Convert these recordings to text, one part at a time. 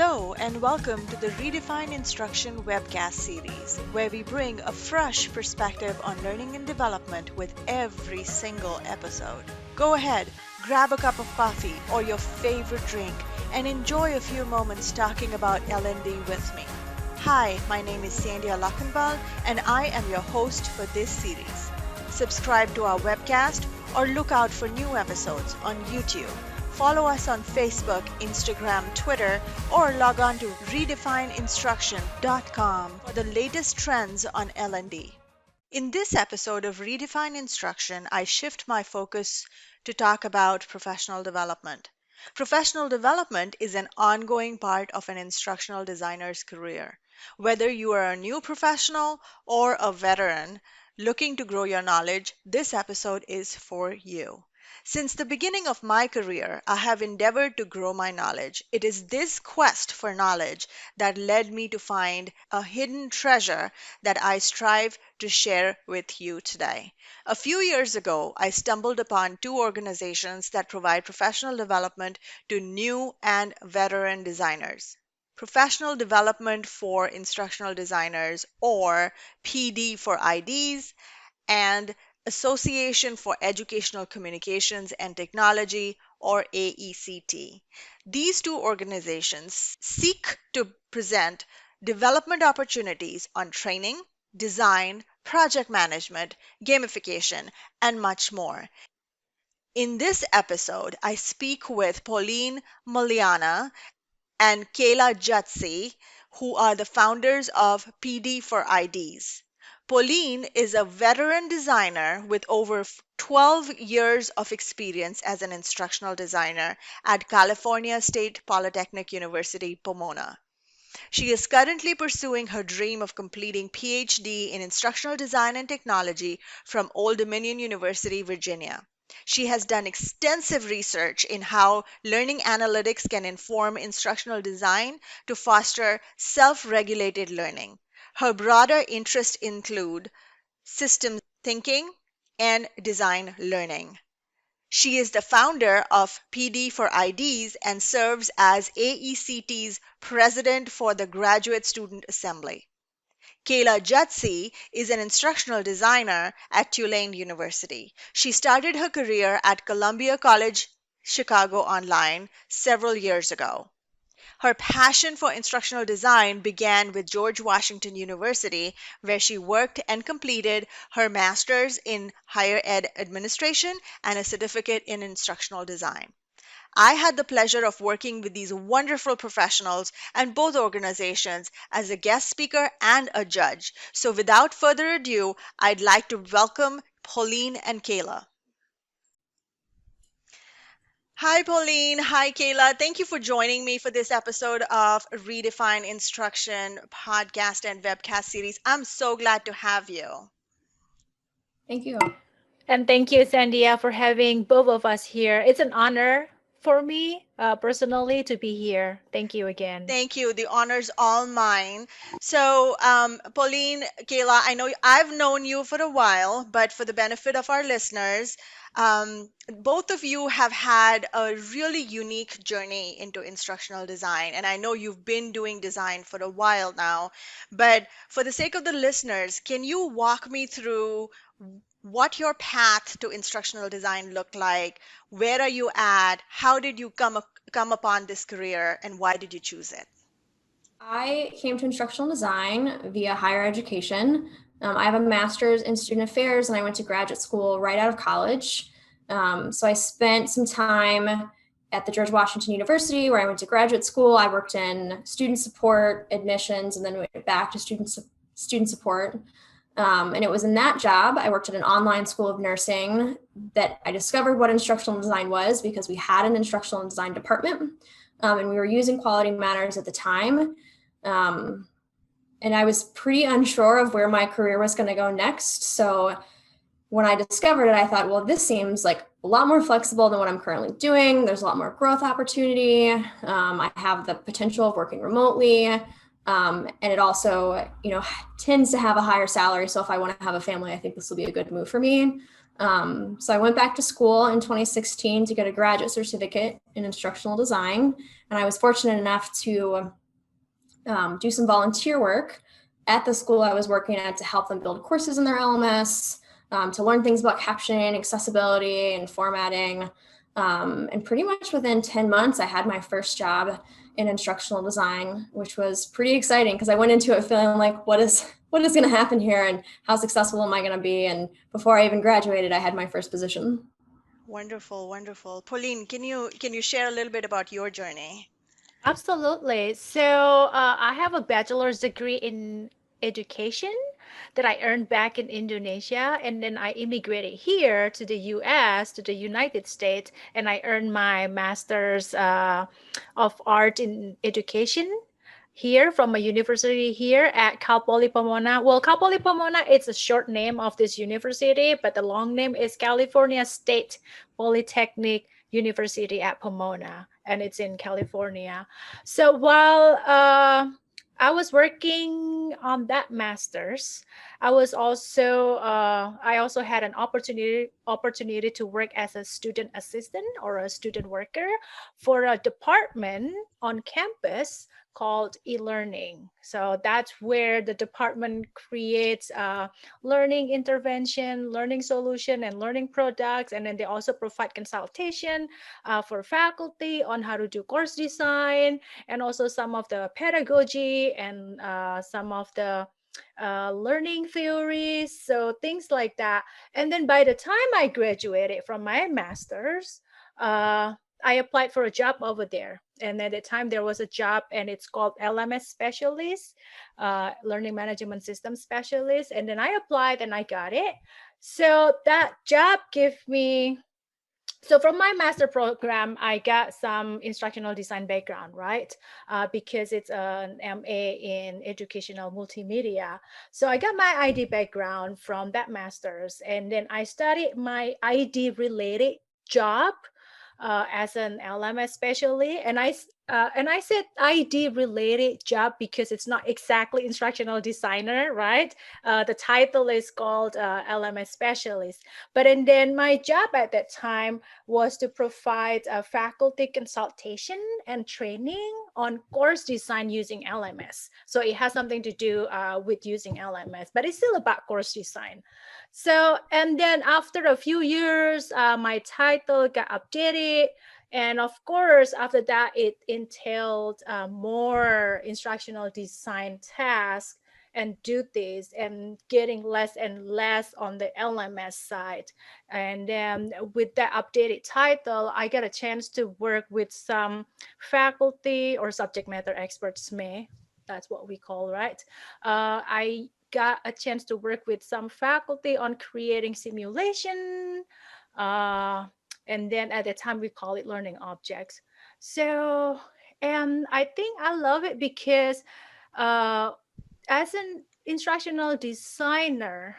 Hello, and welcome to the Redefine Instruction webcast series, where we bring a fresh perspective on learning and development with every single episode. Go ahead, grab a cup of coffee or your favorite drink, and enjoy a few moments talking about L&D with me. Hi, my name is Sandhya Lakhanbal, and I am your host for this series. Subscribe to our webcast or look out for new episodes on YouTube. Follow us on Facebook, Instagram, Twitter, or log on to redefineinstruction.com for the latest trends on L&D. In this episode of Redefine Instruction, I shift my focus to talk about professional development. Professional development is an ongoing part of an instructional designer's career. Whether you are a new professional or a veteran looking to grow your knowledge, this episode is for you. Since the beginning of my career, I have endeavored to grow my knowledge. It is this quest for knowledge that led me to find a hidden treasure that I strive to share with you today. A few years ago, I stumbled upon two organizations that provide professional development to new and veteran designers. Professional Development for Instructional Designers, or PD for IDs, and Association for Educational Communications and Technology, or AECT. These two organizations seek to present development opportunities on training, design, project management, gamification, and much more. In this episode, I speak with Pauline Muljana and Kayla Jutzi, who are the founders of PD for IDs. Pauline is a veteran designer with over 12 years of experience as an instructional designer at California State Polytechnic University, Pomona. She is currently pursuing her dream of completing PhD in instructional design and technology from Old Dominion University, Virginia. She has done extensive research in how learning analytics can inform instructional design to foster self-regulated learning. Her broader interests include systems thinking and design learning. She is the founder of PD for IDs and serves as AECT's president for the Graduate Student Assembly. Kayla Jutzi is an instructional designer at Tulane University. She started her career at Columbia College Chicago Online several years ago. Her passion for instructional design began with George Washington University, where she worked and completed her master's in higher ed administration and a certificate in instructional design. I had the pleasure of working with these wonderful professionals and both organizations as a guest speaker and a judge. So without further ado, I'd like to welcome Pauline and Kayla. Hi, Pauline. Hi, Kayla. Thank you for joining me for this episode of Redefine Instruction podcast and webcast series. I'm so glad to have you. Thank you. And thank you, Sandhya, for having both of us here. It's an honor for me personally to be here. Thank you again. Thank you. The honor's all mine. So, Pauline, Kayla, I know I've known you for a while, but for the benefit of our listeners, both of you have had a really unique journey into instructional design. And I know you've been doing design for a while now, but for the sake of the listeners, can you walk me through what your path to instructional design looked like? Where are you at? How did you come upon this career, and why did you choose it? I came to instructional design via higher education. I have a master's in student affairs, and I went to graduate school right out of college. So I spent some time at the George Washington University, where I went to graduate school. I worked in student support, admissions, and then went back to student support. And it was in that job, I worked at an online school of nursing, that I discovered what instructional design was, because we had an instructional design department, and we were using quality matters at the time. And I was pretty unsure of where my career was going to go next. So when I discovered it, I thought, well, this seems like a lot more flexible than what I'm currently doing. There's a lot more growth opportunity. I have the potential of working remotely. And it also, tends to have a higher salary. So if I want to have a family, I think this will be a good move for me. So I went back to school in 2016 to get a graduate certificate in instructional design. And I was fortunate enough to do some volunteer work at the school I was working at to help them build courses in their LMS, to learn things about captioning, accessibility, and formatting. And pretty much within 10 months, I had my first job in instructional design, which was pretty exciting because I went into it feeling like, what is going to happen here and how successful am I going to be? And before I even graduated, I had my first position. Wonderful, wonderful. Pauline, can you share a little bit about your journey? Absolutely. So I have a bachelor's degree in education that I earned back in Indonesia, and then I immigrated here to the US, to the United States, and I earned my master's of art in education here from a university here at Cal Poly Pomona. Well, Cal Poly Pomona, it's a short name of this university, but the long name is California State Polytechnic University at Pomona, and it's in California. So while I was working on that master's, I also had an opportunity to work as a student assistant or a student worker for a department on campus called e-learning. So that's where the department creates learning intervention, learning solution, and learning products. And then they also provide consultation for faculty on how to do course design, and also some of the pedagogy and some of the learning theories, so things like that. And then by the time I graduated from my master's, I applied for a job over there. And at the time, there was a job, and it's called LMS specialist, learning management system specialist. And then I applied and I got it. So that job gave me, so from my master program, I got some instructional design background, right? Because it's an MA in educational multimedia. So I got my ID background from that master's, and then I studied my ID related job as an LMS specialist, and I said ID related job because it's not exactly instructional designer, right? The title is called LMS specialist, and then my job at that time was to provide faculty consultation and training on course design using LMS. So it has something to do with using LMS, but it's still about course design. So, and then after a few years, my title got updated. And of course, after that, it entailed more instructional design tasks and duties, and getting less and less on the LMS side. And then with that updated title, I got a chance to work with some faculty or subject matter experts, may. That's what we call, right? I got a chance to work with some faculty on creating simulation. Uh, and then at the time, we call it learning objects. So, and I think I love it because uh, as an instructional designer,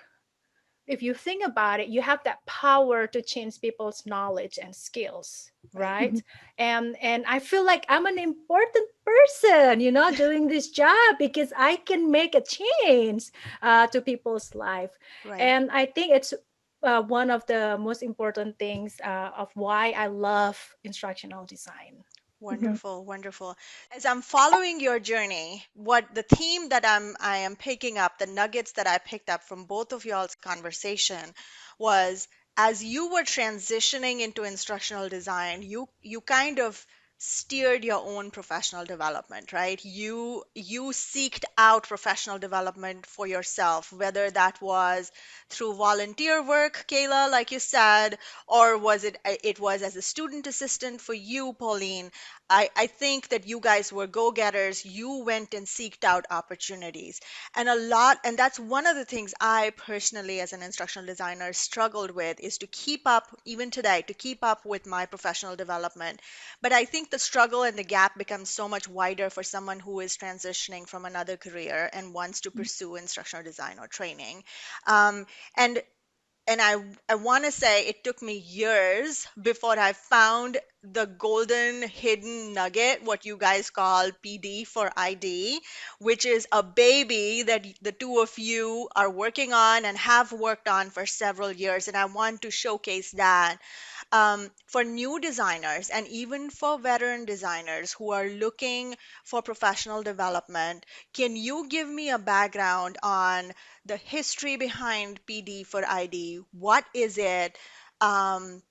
if you think about it, you have that power to change people's knowledge and skills, Right. right? And I feel like I'm an important person, doing this job because I can make a change to people's life. Right. And I think it's one of the most important things of why I love instructional design. Wonderful, wonderful. As I'm following your journey, what the theme that I am picking up, the nuggets that I picked up from both of y'all's conversation was, as you were transitioning into instructional design, you kind of steered your own professional development, right? You seeked out professional development for yourself, whether that was through volunteer work, Kayla, like you said, or was as a student assistant for you, Pauline. I think that you guys were go-getters. You went and seeked out opportunities. And that's one of the things I personally, as an instructional designer, struggled with, is to keep up, even today, to keep up with my professional development. But I think the struggle and the gap becomes so much wider for someone who is transitioning from another career and wants to pursue instructional design or training. And and I want to say it took me years before I found the golden hidden nugget, what you guys call PD for ID, which is a baby that the two of you are working on and have worked on for several years. And I want to showcase that for new designers and even for veteran designers who are looking for professional development. Can you give me a background on the history behind PD for ID? What is it? Um,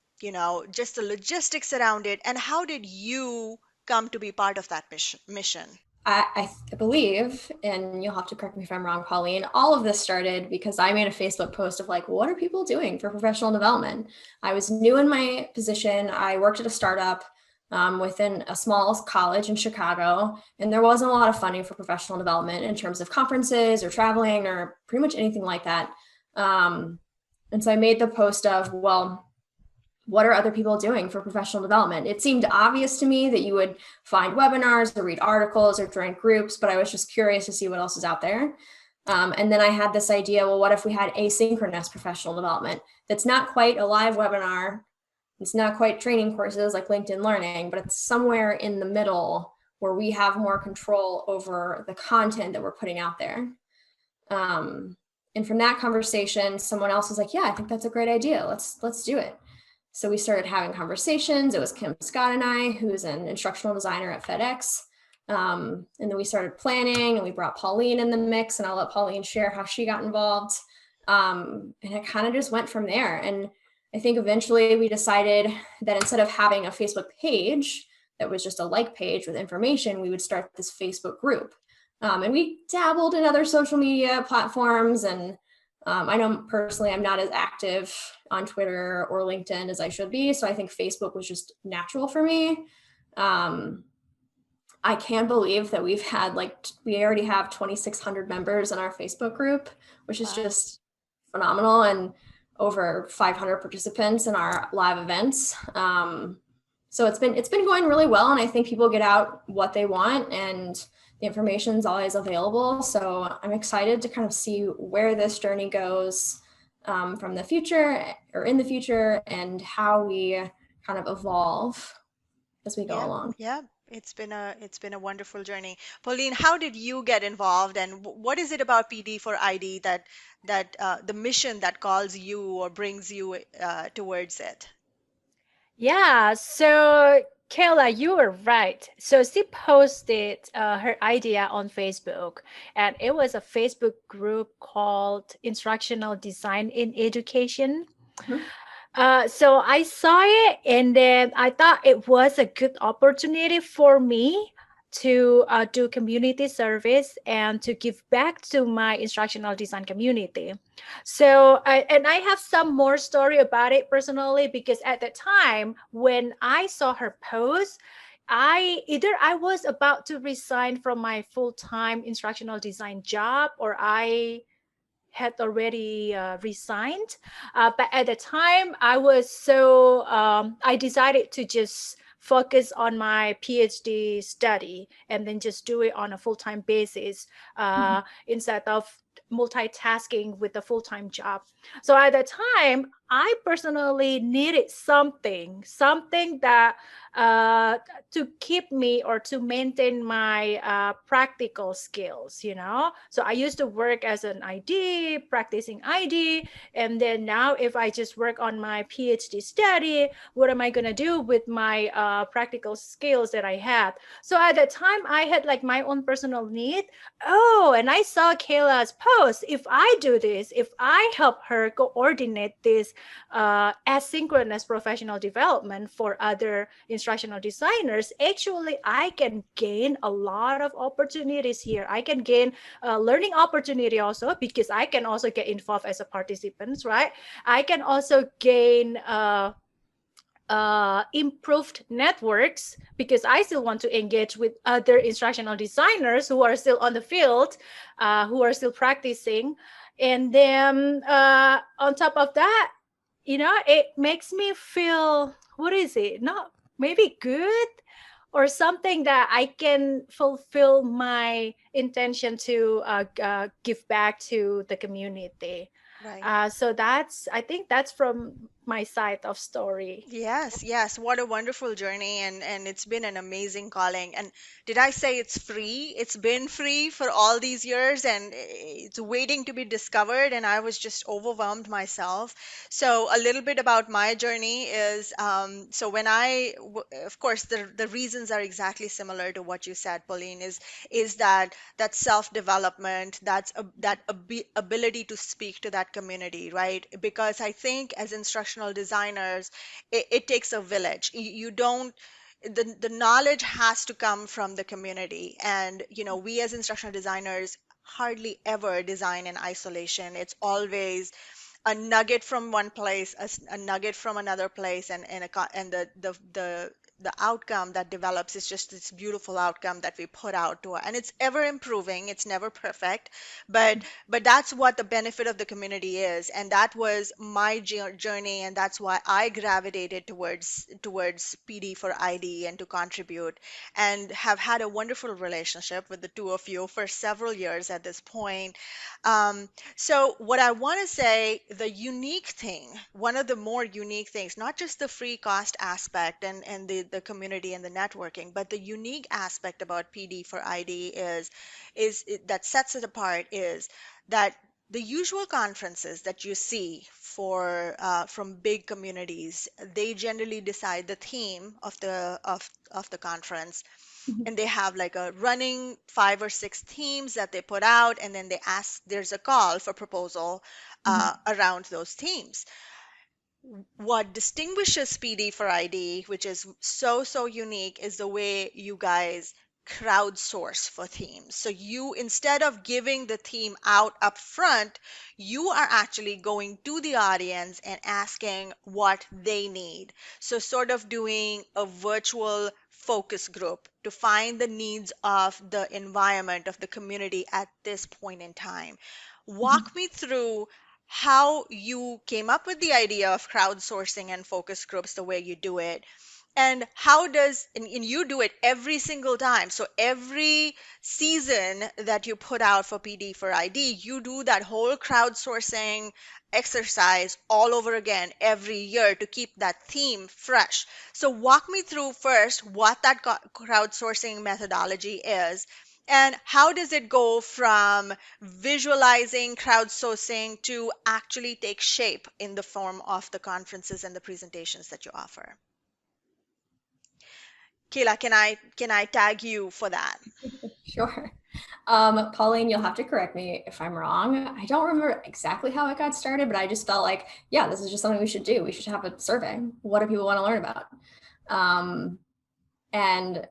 just the logistics around it, and how did you come to be part of that mission? I believe, and you'll have to correct me if I'm wrong, Pauline, all of this started because I made a Facebook post of like, what are people doing for professional development? I was new in my position. I worked at a startup within a small college in Chicago, and there wasn't a lot of funding for professional development in terms of conferences or traveling or pretty much anything like that. And so I made the post of, well, what are other people doing for professional development? It seemed obvious to me that you would find webinars or read articles or join groups, but I was just curious to see what else is out there. And then I had this idea, well, what if we had asynchronous professional development? That's not quite a live webinar. It's not quite training courses like LinkedIn Learning, but it's somewhere in the middle where we have more control over the content that we're putting out there. And from that conversation, someone else was like, yeah, I think that's a great idea. Let's do it. So we started having conversations. It was Kim Scott and I, who's an instructional designer at FedEx. And then we started planning and we brought Pauline in the mix, and I'll let Pauline share how she got involved. And it kind of just went from there. And I think eventually we decided that instead of having a Facebook page that was just a like page with information, we would start this Facebook group. And we dabbled in other social media platforms, and I know personally I'm not as active on Twitter or LinkedIn as I should be. So I think Facebook was just natural for me. I can't believe that we already have 2,600 members in our Facebook group, which is just phenomenal, and over 500 participants in our live events. So it's been going really well, and I think people get out what they want, and the information is always available. So I'm excited to kind of see where this journey goes from the future or in the future, and how we kind of evolve as we go along. Yeah, it's been a wonderful journey. Pauline, how did you get involved, and what is it about PD for ID that the mission that calls you or brings you towards it? Yeah, so Kayla, you were right. So she posted her idea on Facebook, and it was a Facebook group called Instructional Design in Education. So I saw it, and then I thought it was a good opportunity for me to do community service and to give back to my instructional design community. So I have some more story about it personally, because at the time when I saw her post, I was about to resign from my full-time instructional design job, or I had already resigned. But at the time, I decided to just focus on my PhD study and then just do it on a full-time basis instead of multitasking with a full-time job. So at the time, I personally needed something that to keep me or to maintain my practical skills, So I used to work as an ID, practicing ID. And then now if I just work on my PhD study, what am I going to do with my practical skills that I had? So at that time, I had like my own personal need. Oh, and I saw Kayla's post. If I do this, if I help her coordinate this asynchronous professional development for other instructional designers, actually I can gain a lot of opportunities here. I can gain learning opportunity also, because I can also get involved as a participant, right? I can also gain improved networks, because I still want to engage with other instructional designers who are still on the field, who are still practicing. And then on top of that, it makes me feel, what is it? Not maybe good, or something that I can fulfill my intention to give back to the community. Right. So I think that's from my side of story. Yes, yes. What a wonderful journey, and it's been an amazing calling. And did I say it's free? It's been free for all these years, and it's waiting to be discovered, and I was just overwhelmed myself. So a little bit about my journey is, so when of course, the reasons are exactly similar to what you said, Pauline, is that self-development, that ability to speak to that community, right? Because I think as instructional designers, it takes a village. You don't, the knowledge has to come from the community. And, we as instructional designers hardly ever design in isolation. It's always a nugget from one place, a nugget from another place, and the outcome that develops is just this beautiful outcome that we put out to, and it's ever improving. It's never perfect, but that's what the benefit of the community is, and that was my journey, and that's why I gravitated towards PD for ID and to contribute, and have had a wonderful relationship with the two of you for several years at this point. So, what I want to say, the unique thing, one of the more unique things, not just the free cost aspect and the community and the networking, but the unique aspect about PD for ID that sets it apart is that the usual conferences that you see from big communities, they generally decide the theme of the conference, and they have like a running 5 or 6 themes that they put out, and then there's a call for proposal around those themes. What distinguishes PD for ID, which is so unique, is the way you guys crowdsource for themes. So you, instead of giving the theme out up front, you are actually going to the audience and asking what they need. So sort of doing a virtual focus group to find the needs of the environment, of the community at this point in time. Walk me through how you came up with the idea of crowdsourcing and focus groups the way you do it, and how and you do it every single time. So every season that you put out for PD for ID, you do that whole crowdsourcing exercise all over again every year to keep that theme fresh. So walk me through first what that crowdsourcing methodology is, and how does it go from visualizing crowdsourcing to actually take shape in the form of the conferences and the presentations that you offer. Kayla, can I tag you for that? Sure. Pauline, you'll have to correct me if I'm wrong. I don't remember exactly how it got started, but I just felt like, yeah, this is just something we should do. We should have a survey. What do people want to learn about? And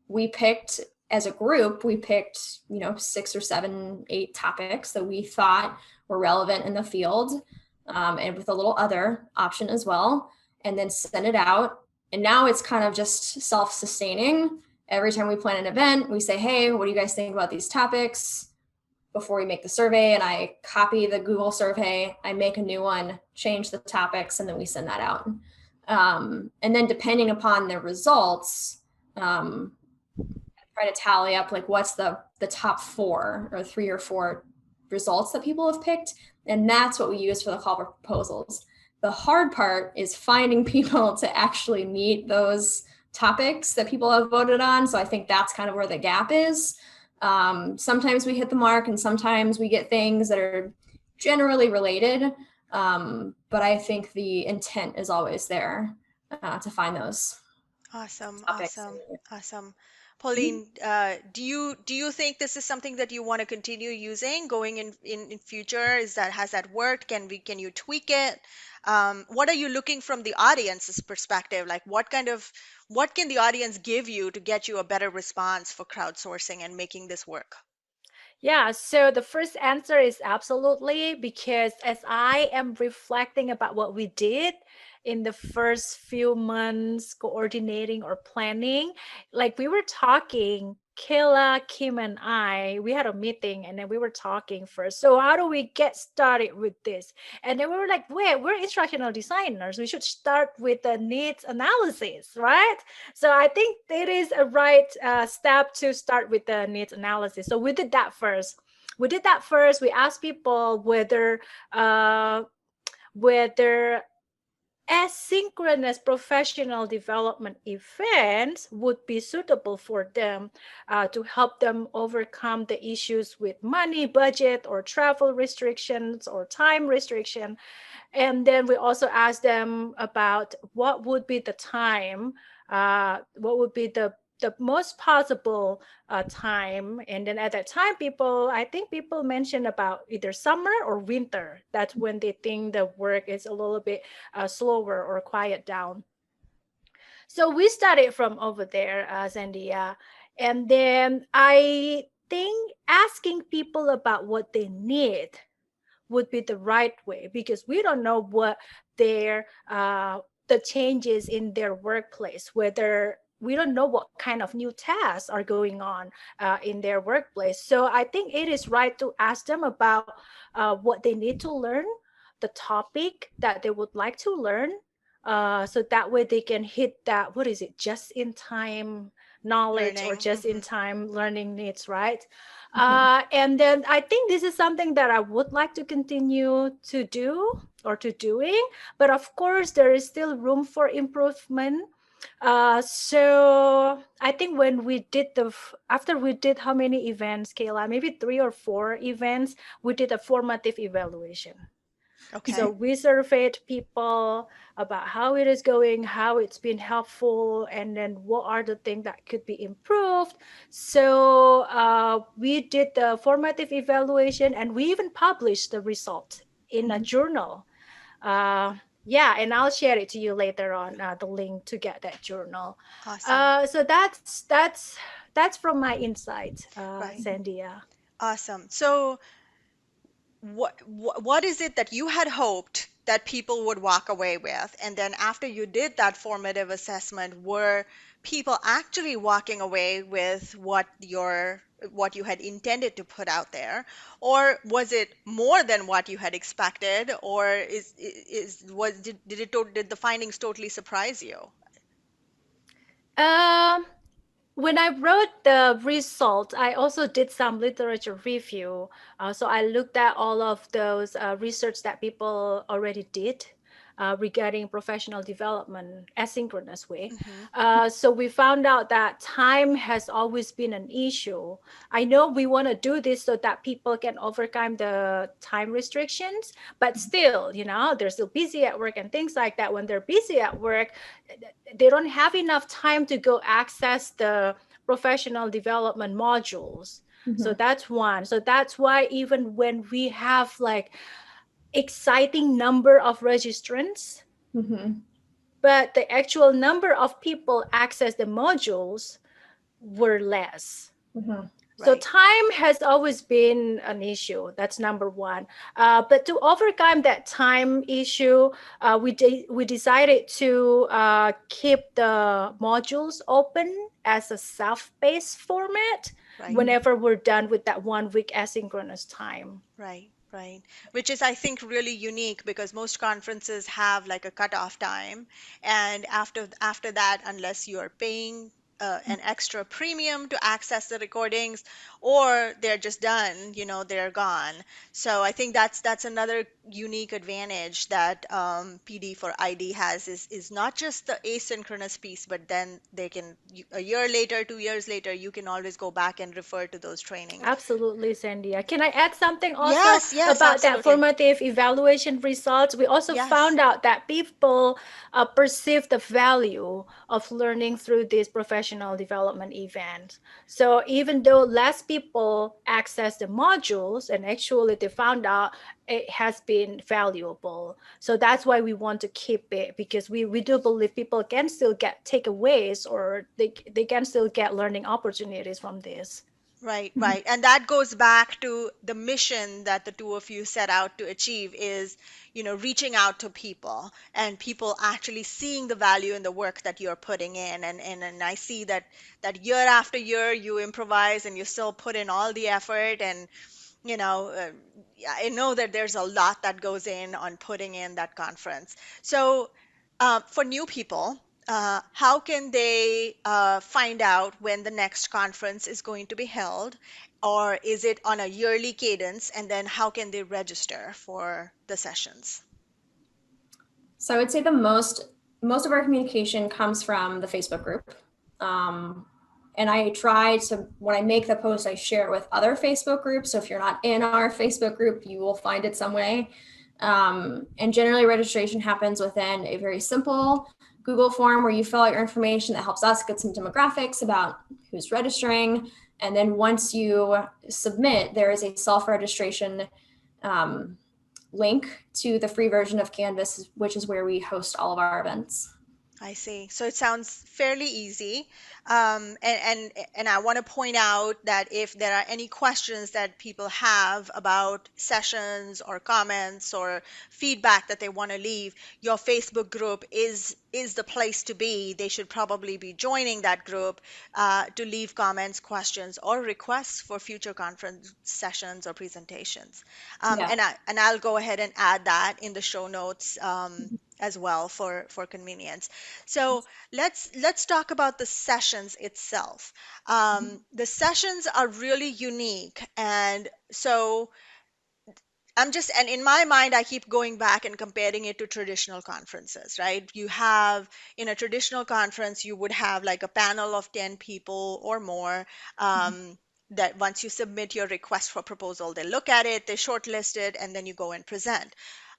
we picked, as a group, 6 or 7, 8 topics that we thought were relevant in the field, and with a little other option as well, and then send it out. And now it's kind of just self-sustaining. Every time we plan an event, we say, hey, what do you guys think about these topics before we make the survey? And I copy the Google survey, I make a new one, change the topics, and then we send that out. And then depending upon the results, try to tally up like what's the top 4 or 3 or 4 results that people have picked. And that's what we use for the call for proposals. The hard part is finding people to actually meet those topics that people have voted on. So I think that's kind of where the gap is. Sometimes we hit the mark and sometimes we get things that are generally related. But I think the intent is always there to find those. Awesome, Topics. awesome. Pauline, do you think this is something that you want to continue using going in future? Has that worked? Can you tweak it? What are you looking from the audience's perspective? Like what can the audience give you to get you a better response for crowdsourcing and making this work? Yeah, so the first answer is absolutely, because as I am reflecting about what we did in the first few months coordinating or planning, like we were talking, Kayla, Kim, and we had a meeting and then we were talking first. So how do we get started with this? And then we were like, wait, we're instructional designers. We should start with the needs analysis, right? So I think it is a right step to start with the needs analysis. So we did that first. we did that first. We asked people whether asynchronous professional development events would be suitable for them to help them overcome the issues with money, budget, or travel restrictions or time restriction. And then we also asked them about what would be the time, what would be the most possible time. And then at that time, I think people mentioned about either summer or winter. That's when they think the work is a little bit slower or quiet down. So we started from over there, Zandia. And then I think asking people about what they need would be the right way, because we don't know what their the changes in their workplace, whether we don't know what kind of new tasks are going on in their workplace. So I think it is right to ask them about what they need to learn, the topic that they would like to learn, so that way they can hit that, what is it, just in time knowledge or Learning. just in time learning needs, right? Mhm. And then I think this is something that I would like to continue to do or to doing, but of course there is still room for improvement. So I think when we did after we did how many events, Kayla? Maybe 3 or 4 events, we did a formative evaluation. So Okay. we surveyed people about how it is going, how it's been helpful, and then what are the things that could be improved. So we did the formative evaluation, and we even published the result in a Mhm. journal. Uh, yeah, and I'll share it to you later on, the link to get that journal. Awesome. So that's from my insight, Right. Sandia. Awesome. So what is it that you had hoped that people would walk away with? And then after you did that formative assessment, were people actually walking away with what you had intended to put out there? Or was it more than what you had expected? Or is was did the findings totally surprise you? Um, when I wrote the result, I also did some literature review. So I looked at all of those research that people already did regarding professional development asynchronous way. Hmm. So we found out that time has always been an issue. I know we want to do this so that people can overcome the time restrictions, but still, they're still busy at work and things like that. When they're busy at work, they don't have enough time to go access the professional development modules. So Mhm. that's one. So that's why even when we have like exciting number of registrants, Mhm. but the actual number of people access the modules were less. Mhm. So Right. time has always been an issue. That's number one. But to overcome that time issue, we decided to keep the modules open as a self-paced format Right. Mhm. whenever we're done with that 1 week asynchronous time. Right, right. Which is, I think, really unique because most conferences have like a cutoff time, and after that, unless you're paying an extra premium to access the recordings, or they're just done, they're gone. So I think that's another unique advantage that PD for ID has is not just the asynchronous piece, but then they can a year later, 2 years later, you can always go back and refer to those trainings. Absolutely, Sandia. Can I add something also Yes, yes, about that absolutely. formative evaluation results? We also Yes. found out that people perceive the value of learning through these professional development events. So even though less people access the modules, and actually they found out it has been valuable. So that's why we want to keep it, because we do believe people can still get takeaways, or they can still get learning opportunities from this. Right, Mhm. right. And that goes back to the mission that the two of you set out to achieve is, reaching out to people and people actually seeing the value in the work that you're putting in. And I see that year after year you improvise and you still put in all the effort and you know, uh, yeah, I know that there's a lot that goes in on putting in that conference. So, for new people, how can they find out when the next conference is going to be held? Or is it on a yearly cadence? And then how can they register for the sessions? So I would say the most of our communication comes from the Facebook group. And I try to, when I make the post, I share it with other Facebook groups. So if you're not in our Facebook group, you will find it some way. And generally registration happens within a very simple Google form where you fill out your information that helps us get some demographics about who's registering. And then once you submit, there is a self-registration link to the free version of Canvas, which is where we host all of our events. I see. So it sounds fairly easy. And I want to point out that if there are any questions that people have about sessions or comments or feedback that they want to leave, your Facebook group is the place to be. They should probably be joining that group to leave comments, questions, or requests for future conference sessions or presentations. Yeah. And I'll go ahead and add that in the show notes. As well for convenience. So let's talk about the sessions itself. The sessions are really unique, and so and in my mind, I keep going back and comparing it to traditional conferences, right? In a traditional conference, you would have like a panel of 10 people or more. That once you submit your request for proposal, they look at it, they shortlist it, and then you go and present.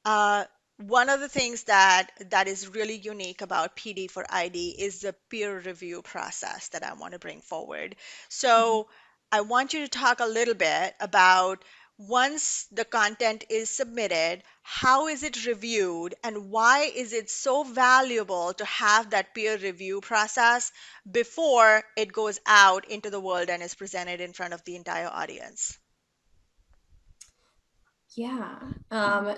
Uh, One of the things that is really unique about PD for ID is the peer review process that I want to bring forward. So I want you to talk a little bit about once the content is submitted, how is it reviewed, and why is it so valuable to have that peer review process before it goes out into the world and is presented in front of the entire audience? Yeah.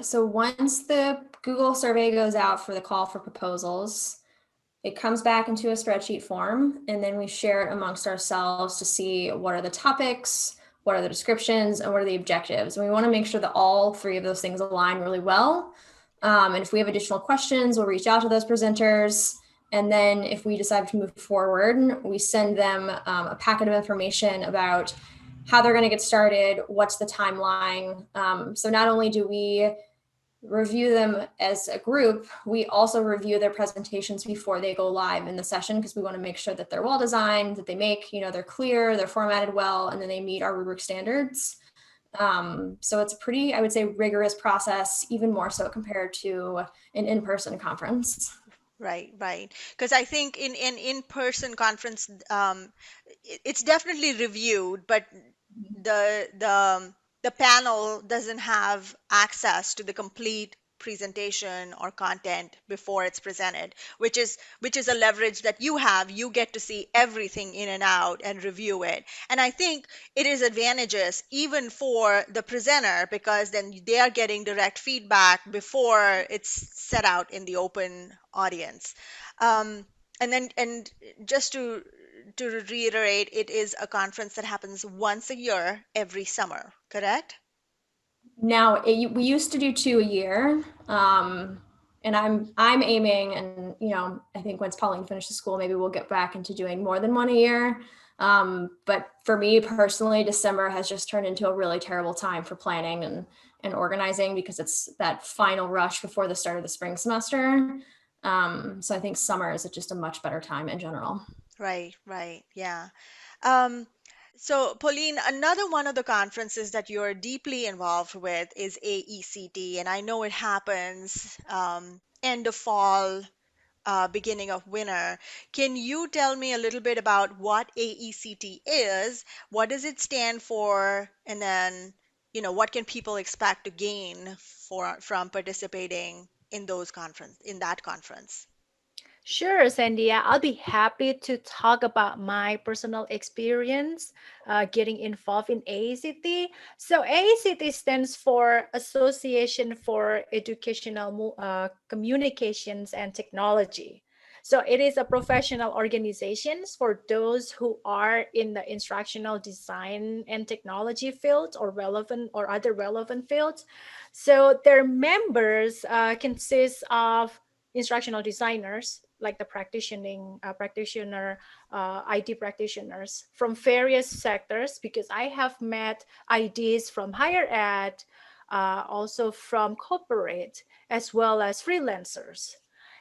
So once the Google survey goes out for the call for proposals, it comes back into a spreadsheet form, and then we share it amongst ourselves to see what are the topics, what are the descriptions, and what are the objectives. And we want to make sure that all three of those things align really well. And if we have additional questions, we'll reach out to those presenters. And then if we decide to move forward, we send them a packet of information about how they're going to get started, what's the timeline. So not only do we review them as a group, we also review their presentations before they go live in the session, because we want to make sure that they're well designed, that they make, they're clear, they're formatted well, and then they meet our rubric standards. So it's a pretty, I would say, rigorous process, even more so compared to an in-person conference. Right, right. Because I think in in-person conference, it's definitely reviewed, but the panel doesn't have access to the complete presentation or content before it's presented, which is a leverage that you have. You get to see everything in and out and review it. And I think it is advantageous even for the presenter, because then they are getting direct feedback before it's set out in the open audience. And just to reiterate, it is a conference that happens once a year, every summer, correct? Now, we used to do 2 a year, and I'm aiming, and I think once Pauline finishes school, maybe we'll get back into doing more than 1 a year. But for me personally, December has just turned into a really terrible time for planning and organizing, because it's that final rush before the start of the spring semester. So I think summer is just a much better time in general. Right, right, yeah. Um, so, Pauline, another one of the conferences that you're deeply involved with is AECT, and I know it happens end of fall, beginning of winter. Can you tell me a little bit about what AECT is? What does it stand for? And then, what can people expect to gain from participating in that conference? Sure, Sandy. I'll be happy to talk about my personal experience getting involved in AECT. So, AECT stands for Association for Educational Communications and Technology. So, it is a professional organization for those who are in the instructional design and technology fields or relevant or other relevant fields. So, their members consist of instructional designers, like the IT practitioners from various sectors, because I have met IDs from higher ed, also from corporate, as well as freelancers.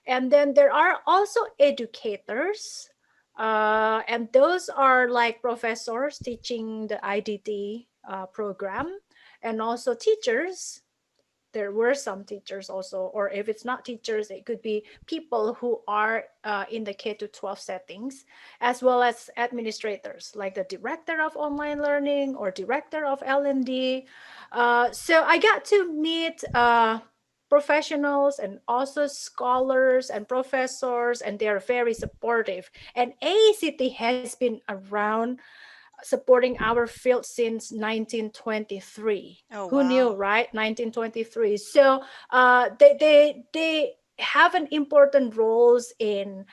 And then there are also educators, and those are like professors teaching the IDT program, and also teachers. There were some teachers also, or if it's not teachers, it could be people who are in the K to 12 settings, as well as administrators like the director of online learning or director of L&D. So I got to meet professionals and also scholars and professors, and they are very supportive. And AECT has been around supporting our field since 1923. Oh, Who knew, wow. right? 1923. So they have an important roles in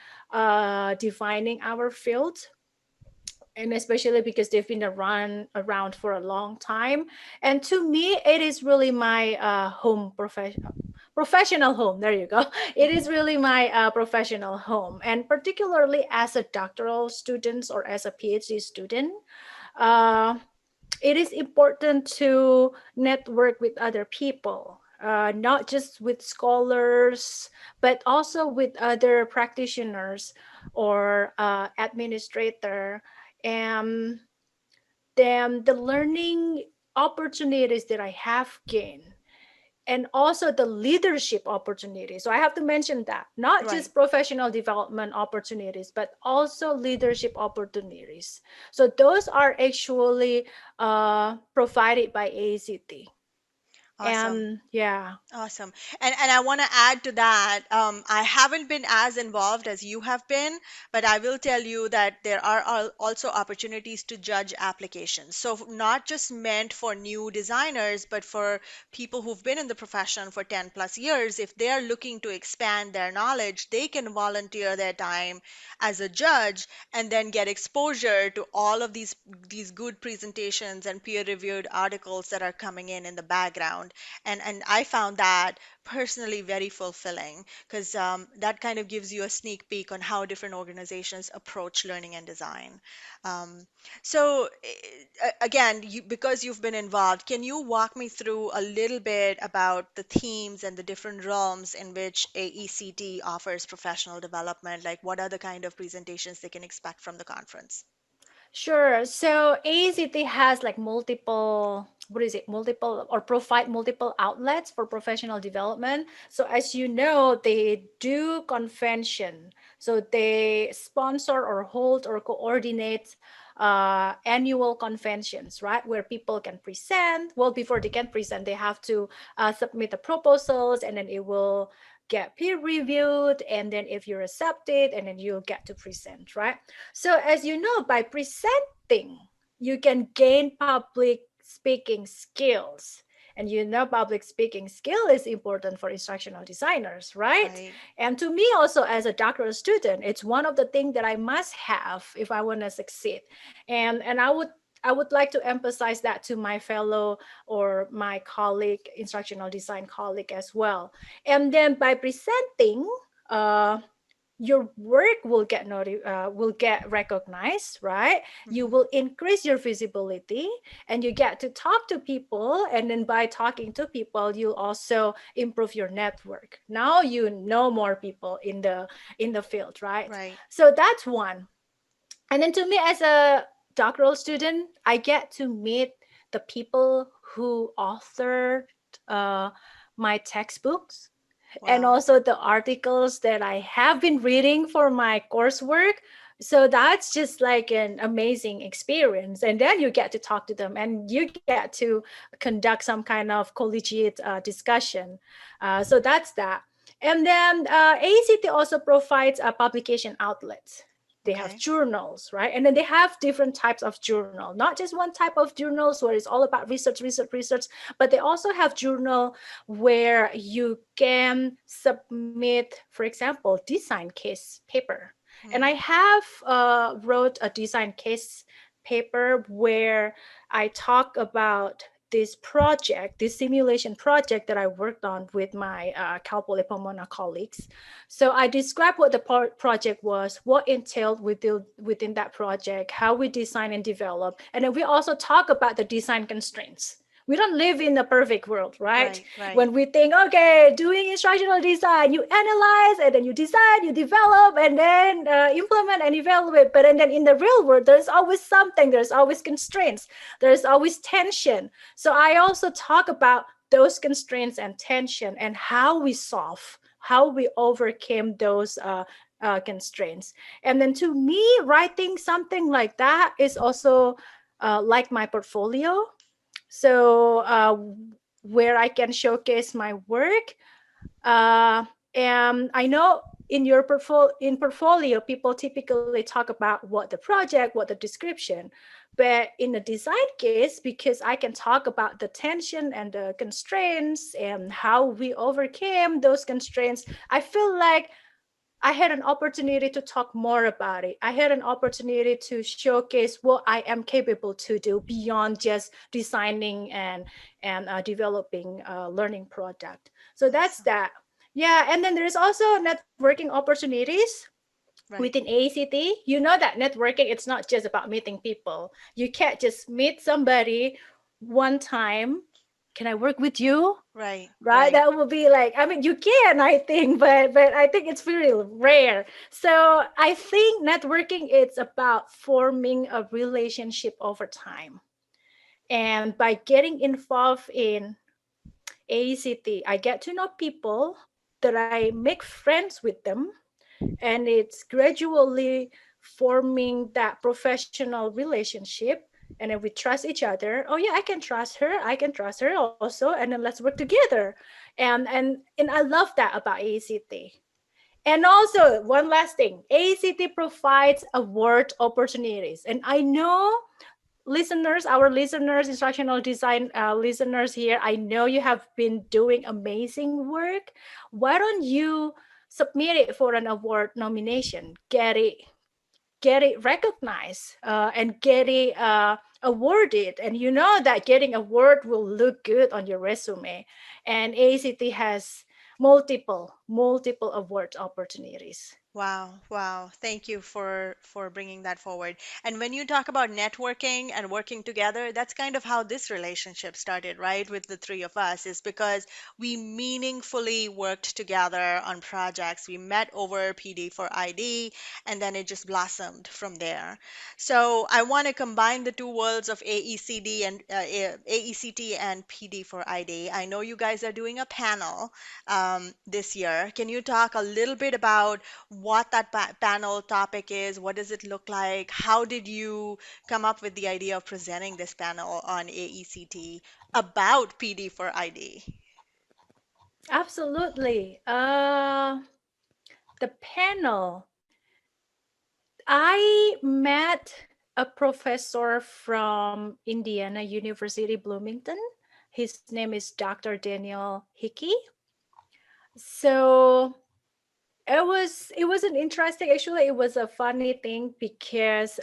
defining our field, and especially because they've been around for a long time. And to me, it is really my professional home. There you go. It is really my professional home, and particularly as a doctoral student or as a PhD student, uh, it is important to network with other people, not just with scholars, but also with other practitioners or administrator. And then the learning opportunities that I have gained, and also the leadership opportunities. So I have to mention that not Right. just professional development opportunities, but also leadership opportunities. So those are actually provided by AACT. Awesome. And yeah, Awesome. And I want to add to that. I haven't been as involved as you have been, but I will tell you that there are also opportunities to judge applications. So not just meant for new designers, but for people who've been in the profession for 10 plus years. If they are looking to expand their knowledge, they can volunteer their time as a judge and then get exposure to all of these good presentations and peer-reviewed articles that are coming in the background. And I found that personally very fulfilling because that kind of gives you a sneak peek on how different organizations approach learning and design. Um, so again, because you've been involved, can you walk me through a little bit about the themes and the different realms in which AECD offers professional development? Like, what are the kind of presentations they can expect from the conference? sure. So AACT has like multiple, what is it, multiple or provide multiple outlets for professional development. So as you know, they do convention. So they sponsor or hold or coordinate annual conventions, right? Where people can present. Well, before they can present, they have to submit the proposals, and then it will get peer reviewed, and then if you're accepted, and then you'll get to present, right? So as you know, by presenting, you can gain public speaking skills. And you know, public speaking skill is important for instructional designers, right? Right. And to me also as a doctoral student, it's one of the things that I must have if I want to succeed. And I would like to emphasize that to my fellow or my colleague, instructional design colleague as well. And then by presenting, uh, your work will get recognized, right? You Hmm. will increase your visibility, and you get to talk to people, and then by talking to people, you'll also improve your network. Now you know more people in the field, right? Right. So that's one. And then to me, as a doctoral student, I get to meet the people who authored uh, my textbooks, and Wow. also the articles that I have been reading for my coursework. So that's just like an amazing experience. And then you get to talk to them, and you get to conduct some kind of collegiate discussion. So that's that. And then AECT also provides a publication outlet. They have Okay. journals, right? And then they have different types of journal, not just one type of journals where it's all about research, but they also have journal where you can submit, for example, design case paper. And I Hmm. have wrote a design case paper where I talk about this project, this simulation project that I worked on with my Calpol Pomona colleagues. So I described what the project was, what entailed within that project, how we design and develop. And then we also talk about the design constraints. We don't live in a perfect world, right? Right. When we think, okay, doing instructional design, you analyze and then you design, you develop, and then implement and evaluate. But then in the real world, there's always something, there's always constraints, there's always tension. So I also talk about those constraints and tension and how we solve, how we overcame those constraints. And then to me, writing something like that is also like my portfolio. So where I can showcase my work. And I know in your portfolio, people typically talk about what the project, what the description. But in the design case, because I can talk about the tension and the constraints and how we overcame those constraints, I feel like I had an opportunity to talk more about it. I had an opportunity to showcase what I am capable to do beyond just designing and developing a learning product. So that's that. Yeah, and then there's also networking opportunities Right. within AECT. You know that networking, it's not just about meeting people. You can't just meet somebody one time. Can I work with you? Right. Right, that would be like, I mean, you can, I think, but I think it's really rare. So I think networking, it's about forming a relationship over time. And by getting involved in AECT, I get to know people, that I make friends with them, and it's gradually forming that professional relationship. And then we trust each other. Oh yeah, I can trust her, I can trust her also, and then let's work together. And I love that about AECT. And also, one last thing, AECT provides award opportunities. And I know listeners, our listeners, instructional design listeners here, I know you have been doing amazing work. Why don't you submit it for an award nomination, get it recognized, and get it awarded. And you know that getting award will look good on your resume. And ACT has multiple award opportunities. Wow. Thank you for bringing that forward. And when you talk about networking and working together, that's kind of how this relationship started, right? With the three of us, is because we meaningfully worked together on projects. We met over PD for ID, and then it just blossomed from there. So I want to combine the two worlds of AECD and AECT and PD for ID. I know you guys are doing a panel this year. Can you talk a little bit about what that panel topic is? What does it look like? How did you come up with the idea of presenting this panel on AECT about PD for ID? Absolutely. The panel, I met a professor from Indiana University, Bloomington. His name is Dr. Daniel Hickey. So it was an interesting, actually it was a funny thing, because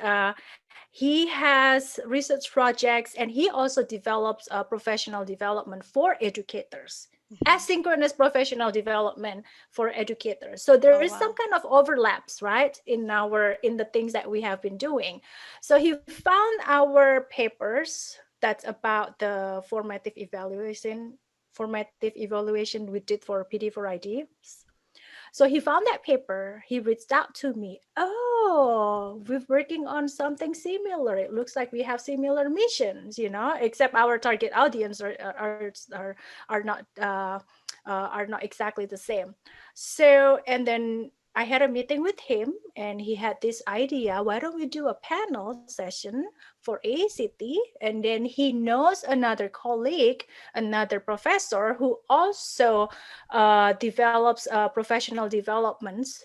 he has research projects and he also develops professional development for educators, Mhm. asynchronous professional development for educators. So there Oh, is some wow. kind of overlaps, right, in the things that we have been doing. So he found our papers that's about the formative evaluation we did for PD for IDs. So he found that paper. He reached out to me. Oh, we're working on something similar. It looks like we have similar missions, except our target audience are not exactly the same. So, and then I had a meeting with him, and he had this idea. Why don't we do a panel session for ACT? And then he knows another colleague, another professor who also develops professional developments,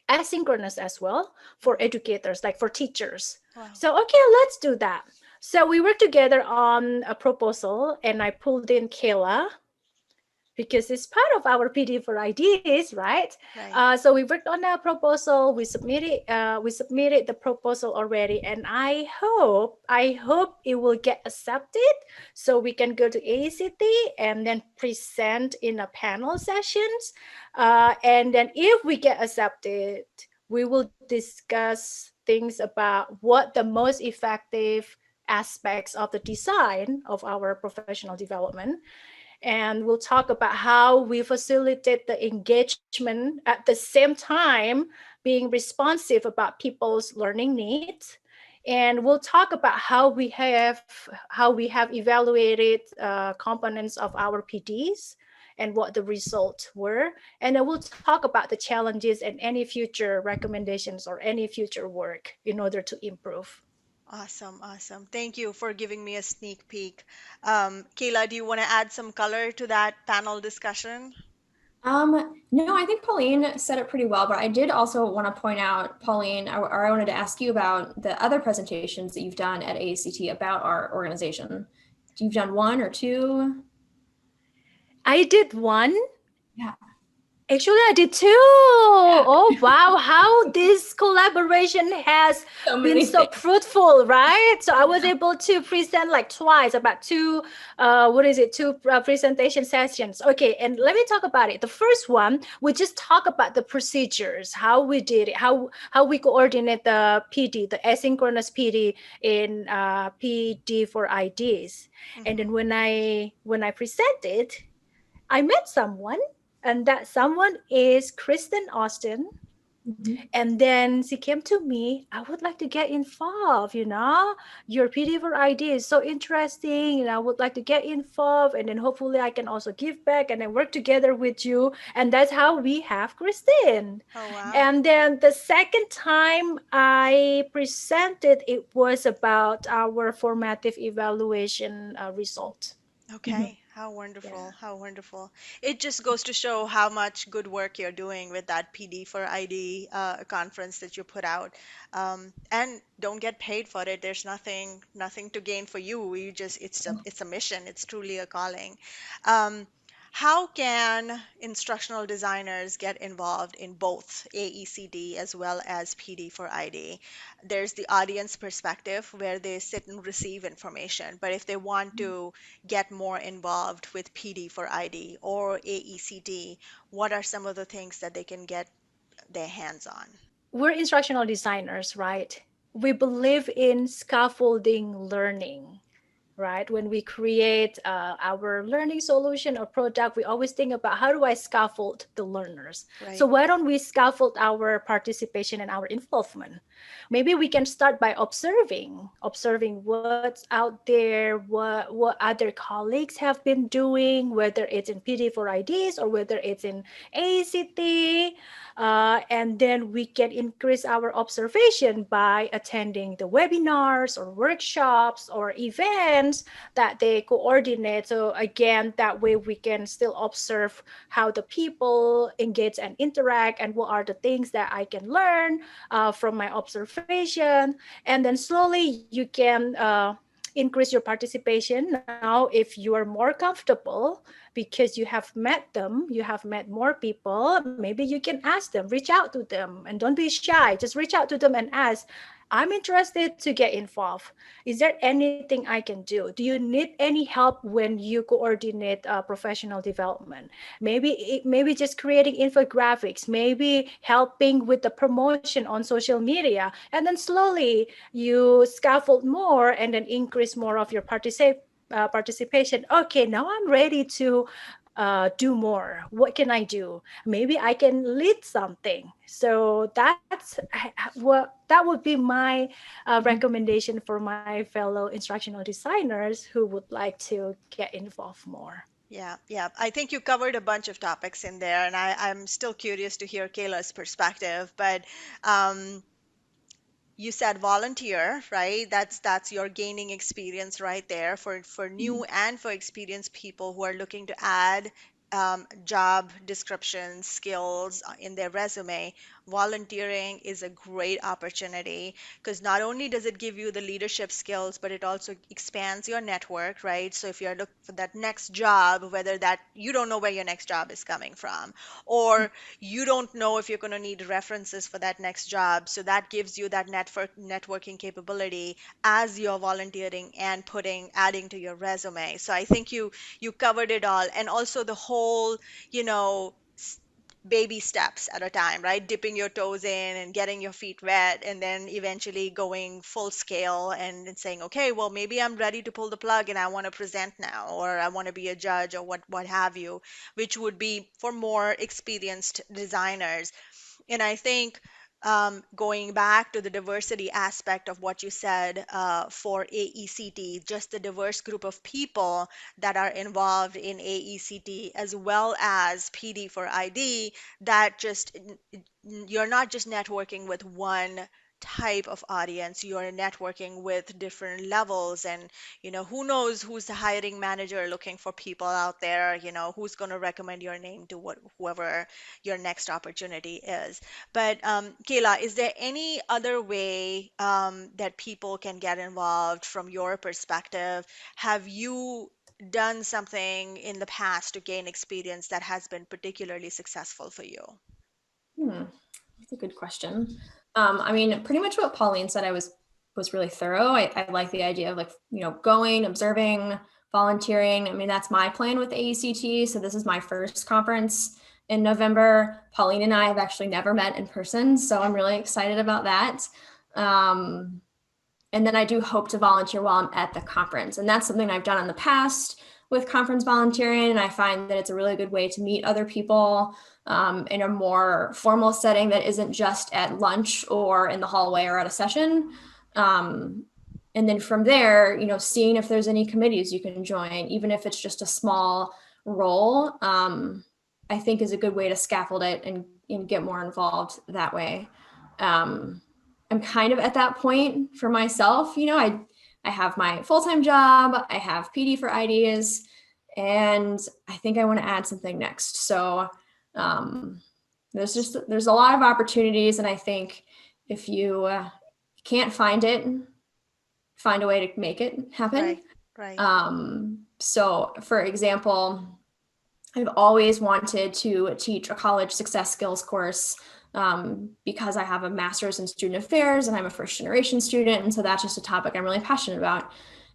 asynchronous as well, for Mhm. educators, like for teachers. Wow. So, okay, let's do that. So we worked together on a proposal, and I pulled in Kayla, because it's part of our PD for ideas, right? Right. So we worked on our proposal. We submitted the proposal already, and I hope it will get accepted, so we can go to AECT and then present in a panel sessions. And then if we get accepted, we will discuss things about what the most effective aspects of the design of our professional development, and we'll talk about how we facilitate the engagement at the same time being responsive about people's learning needs. And we'll talk about how we have evaluated components of our PDs and what the results were. And then we'll talk about the challenges and any future recommendations or any future work in order to improve. Awesome, awesome. Thank you for giving me a sneak peek. Kayla, do you want to add some color to that panel discussion? No, I think Pauline said it pretty well, but I did also want to point out, Pauline, or I wanted to ask you about the other presentations that you've done at AACT about our organization. You've done one or two? I did one. Yeah. Actually, I did too. Oh, wow. How this collaboration has So been many so things. fruitful, right? So I was able to present like twice about two presentation sessions. Okay, and let me talk about it. The first one, we just talk about the procedures, how we did it, how we coordinate the PD, the asynchronous PD in PD for IDs. And Mm-hmm. then when I presented, I met someone, and that someone is Kristen Austin. Mhm. And then she came to me, I would like to get involved, Your PDF ID is so interesting, and I would like to get involved. And then hopefully I can also give back and then work together with you. And that's how we have Kristen. Oh, wow. And then the second time I presented, it was about our formative evaluation result. Mhm. Okay, how wonderful, Yeah. how wonderful. It just goes to show how much good work you're doing with that PD for ID conference that you put out. And don't get paid for it. There's nothing to gain for you. You just it's a mission. It's truly a calling. Um, how can instructional designers get involved in both AECD as well as PD for ID? There's the audience perspective where they sit and receive information, but if they want to get more involved with PD for ID or AECD, what are some of the things that they can get their hands on? We're instructional designers, right? We believe in scaffolding learning, right? When we create our learning solution or product, we always think about how do I scaffold the learners? So Right. why don't we scaffold our participation and our involvement? Maybe we can start by observing what's out there, what other colleagues have been doing, whether it's in PD for IDs or whether it's in ACT, and then we can increase our observation by attending the webinars or workshops or events that they coordinate. So again, that way we can still observe how the people engage and interact and what are the things that I can learn from my observation. And then slowly you can increase your participation. Now, if you are more comfortable because you have met them, you have met more people, maybe you can ask them, reach out to them, and don't be shy. Just reach out to them and ask, I'm interested to get involved. Is there anything I can do? Do you need any help when you coordinate professional development? Maybe just creating infographics, maybe helping with the promotion on social media, and then slowly you scaffold more and then increase more of your participation. Okay, now I'm ready to do more. What can I do? Maybe I can lead something. So that would be my Mhm. recommendation for my fellow instructional designers who would like to get involved more. Yeah, yeah. I think you covered a bunch of topics in there, and I'm still curious to hear Kayla's perspective. But um, you said volunteer, right? That's your gaining experience right there for new and for experienced people who are looking to add job descriptions, skills in their resume. volunteering is a great opportunity because not only does it give you the leadership skills, but it also expands your network, right? So if you're looking for that next job, whether that you don't know where your next job is coming from, or you don't know if you're going to need references for that next job, so that gives you that networking capability as you're volunteering and adding to your resume. So I think you covered it all, and also the whole, you know, baby steps at a time, right? Dipping your toes in and getting your feet wet, and then eventually going full scale and saying, okay, well, maybe I'm ready to pull the plug and I want to present now, or I want to be a judge, or what have you, which would be for more experienced designers. And I think going back to the diversity aspect of what you said for AECT, just the diverse group of people that are involved in AECT, as well as PD for ID, that just you're not just networking with one type of audience, you're networking with different levels. And who knows who's the hiring manager looking for people out there, who's going to recommend your name to whoever your next opportunity is. But Kayla, is there any other way that people can get involved from your perspective? Have you done something in the past to gain experience that has been particularly successful for you? Hmm, that's a good question. I mean, pretty much what Pauline said, I was really thorough. I like the idea of like, going, observing, volunteering. I mean, that's my plan with AECT. So this is my first conference in November. Pauline and I have actually never met in person, so I'm really excited about that. And then I do hope to volunteer while I'm at the conference. And that's something I've done in the past with conference volunteering. And I find that it's a really good way to meet other people in a more formal setting that isn't just at lunch or in the hallway or at a session. And then from there, seeing if there's any committees you can join, even if it's just a small role, I think is a good way to scaffold it and get more involved that way. I'm kind of at that point for myself. I have my full-time job, I have PD for ideas, and I think I want to add something next. So there's a lot of opportunities, and I think if you can't find it, find a way to make it happen. Right. So for example, I've always wanted to teach a college success skills course because I have a master's in student affairs and I'm a first generation student. And so that's just a topic I'm really passionate about.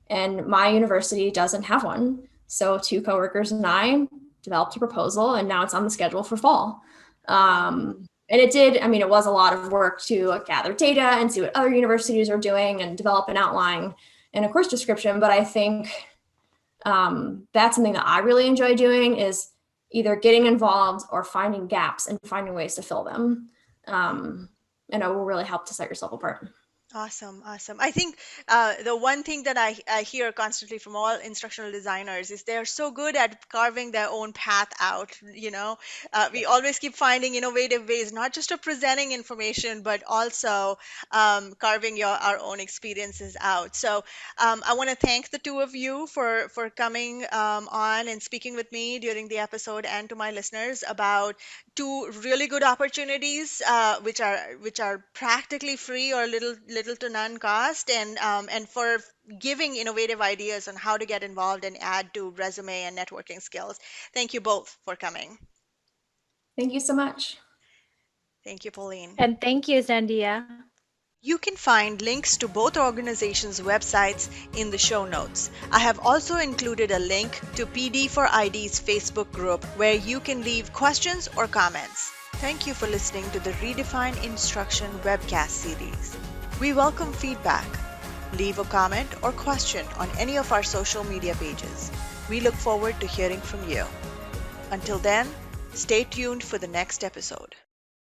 And my university doesn't have one. So two coworkers and I developed a proposal, and now it's on the schedule for fall. And it was a lot of work to gather data and see what other universities are doing and develop an outline and a course description. But I think that's something that I really enjoy doing, is either getting involved or finding gaps and finding ways to fill them. And it will really help to set yourself apart. Awesome. I think the one thing that I hear constantly from all instructional designers is they're so good at carving their own path out. We always keep finding innovative ways, not just of presenting information, but also carving our own experiences out. So I want to thank the two of you for coming on and speaking with me during the episode, and to my listeners about two really good opportunities, which are practically free or little to none cost, and for giving innovative ideas on how to get involved and add to resume and networking skills. Thank you both for coming. Thank you so much. Thank you, Pauline. And thank you, Zandia. You can find links to both organizations' websites in the show notes. I have also included a link to PD for ID's Facebook group where you can leave questions or comments. Thank you for listening to the Redefine Instruction webcast series. We welcome feedback. Leave a comment or question on any of our social media pages. We look forward to hearing from you. Until then, stay tuned for the next episode.